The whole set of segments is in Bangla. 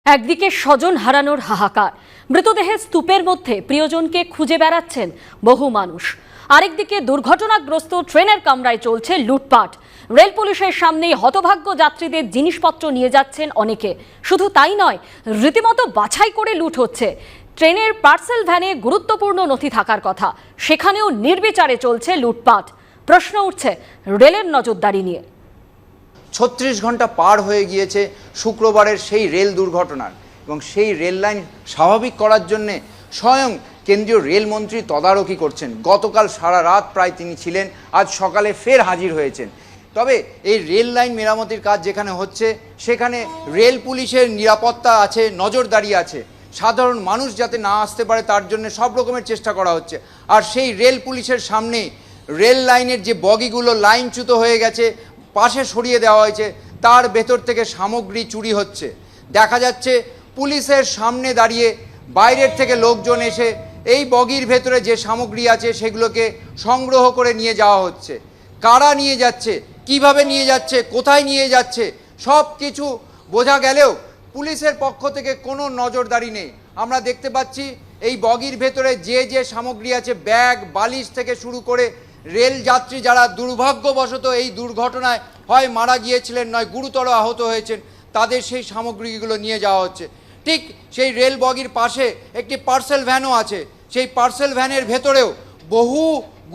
একদিকে স্বজন হারানোর হাহাকার, মৃতদেহের স্তূপের মধ্যে প্রিয়জনকে খুঁজে বেড়াচ্ছেন বহু মানুষ। আরেকদিকে দুর্ঘটনাগ্রস্ত ট্রেনের কামরায় চলছে লুটপাট। রেল পুলিশের সামনেই হতভাগ্য যাত্রীদের জিনিসপত্র নিয়ে যাচ্ছেন অনেকে। শুধু তাই নয়, রীতিমতো বাছাই করে লুট হচ্ছে। ট্রেনের পার্সেল ভ্যানে গুরুত্বপূর্ণ নথি থাকার কথা, সেখানেও নির্বিচারে চলছে লুটপাট। প্রশ্ন উঠছে রেলের নজরদারি নিয়ে। ৩৬ ঘন্টা পার হয়ে গিয়েছে শুক্রবারের সেই রেল দুর্ঘটনার, এবং সেই রেল লাইন স্বাভাবিক করার জন্যে স্বয়ং কেন্দ্রীয় রেলমন্ত্রী তদারকি করছেন। গতকাল সারা রাত প্রায় তিনি ছিলেন, আজ সকালে ফের হাজির হয়েছেন। তবে এই রেল লাইন মেরামতির কাজ যেখানে হচ্ছে সেখানে রেল পুলিশের নিরাপত্তা আছে, নজরদারি আছে। সাধারণ মানুষ যাতে না আসতে পারে তার জন্য সব রকমের চেষ্টা করা হচ্ছে। আর সেই রেল পুলিশের সামনে রেল লাইনের যে বগিগুলো লাইনচ্যুত হয়ে গেছে, পাশে সরিয়ে দেওয়া হয়েছে, তার ভেতর থেকে সামগ্রী চুরি হচ্ছে। দেখা যাচ্ছে পুলিশের সামনে দাঁড়িয়ে বাইরের থেকে লোকজন এসে এই বগির ভেতরে যে সামগ্রী আছে সেগুলোকে সংগ্রহ করে নিয়ে যাওয়া হচ্ছে। কারা নিয়ে যাচ্ছে, কিভাবে নিয়ে যাচ্ছে, কোথায় নিয়ে যাচ্ছে, সব কিছু বোঝা গেলেও পুলিশের পক্ষ থেকে কোনো নজরদারি নেই। আমরা দেখতে পাচ্ছি এই বগির ভেতরে যে যে সামগ্রী আছে, ব্যাগ, বালিশ থেকে শুরু করে রেল যাত্রী যারা দুর্ভাগ্যবশত এই দুর্ঘটনায় হয় মারা গিয়েছিলেন নয় গুরুতর আহত হয়েছেন, তাদের সেই সামগ্রীগুলো নিয়ে যাওয়া হচ্ছে। ঠিক সেই রেল বগির পাশে একটি পার্সেল ভ্যানও আছে। সেই পার্সেল ভ্যানের ভেতরেও বহু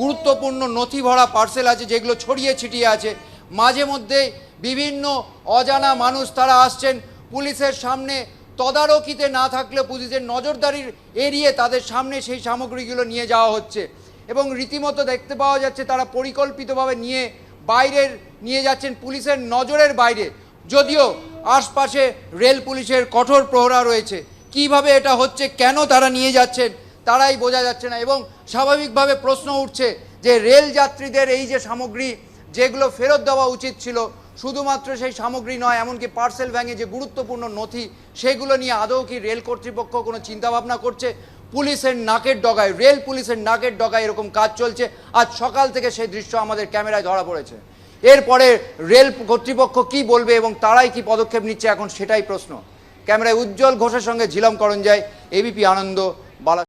গুরুত্বপূর্ণ নথি ভরা পার্সেল আছে, যেগুলো ছড়িয়ে ছিটিয়ে আছে। মাঝে মধ্যে বিভিন্ন অজানা মানুষ তারা আসছেন, পুলিশের সামনে তদারকিতে না থাকলে পুলিশের নজরদারির এড়িয়ে তাদের সামনে সেই সামগ্রীগুলো নিয়ে যাওয়া হচ্ছে। এবং রীতিমতো দেখতে পাওয়া যাচ্ছে তারা পরিকল্পিতভাবে বাইরের নিয়ে যাচ্ছেন, পুলিশের নজরের বাইরে। যদিও আশপাশে রেল পুলিশের কঠোর প্রহরা রয়েছে, কিভাবে এটা হচ্ছে, কেন তারা নিয়ে যাচ্ছেন তারাই বোঝা যাচ্ছে না। এবং স্বাভাবিকভাবে প্রশ্ন উঠছে যে রেল যাত্রীদের এই যে সামগ্রী যেগুলো ফেরত দেওয়া উচিত ছিল, শুধুমাত্র সেই সামগ্রী নয়, এমনকি পার্সেল ভ্যানে যে গুরুত্বপূর্ণ নথি সেগুলো নিয়ে আদৌ কি রেল কর্তৃপক্ষ কোনো চিন্তাভাবনা করছে? পুলিশের নাকের ডগায়, রেল পুলিশের নাকের ডগায় এরকম কাজ চলছে। আজ সকাল থেকে সেই দৃশ্য আমাদের ক্যামেরায় ধরা পড়েছে। এরপরে রেল কর্তৃপক্ষ কি বলবে এবং তারাই কি পদক্ষেপ নিচ্ছে, এখন সেটাই প্রশ্ন। ক্যামেরায় উজ্জ্বল ঘোষের সঙ্গে ঝিলম করঞ্জাই, এবিপি আনন্দ, বালা।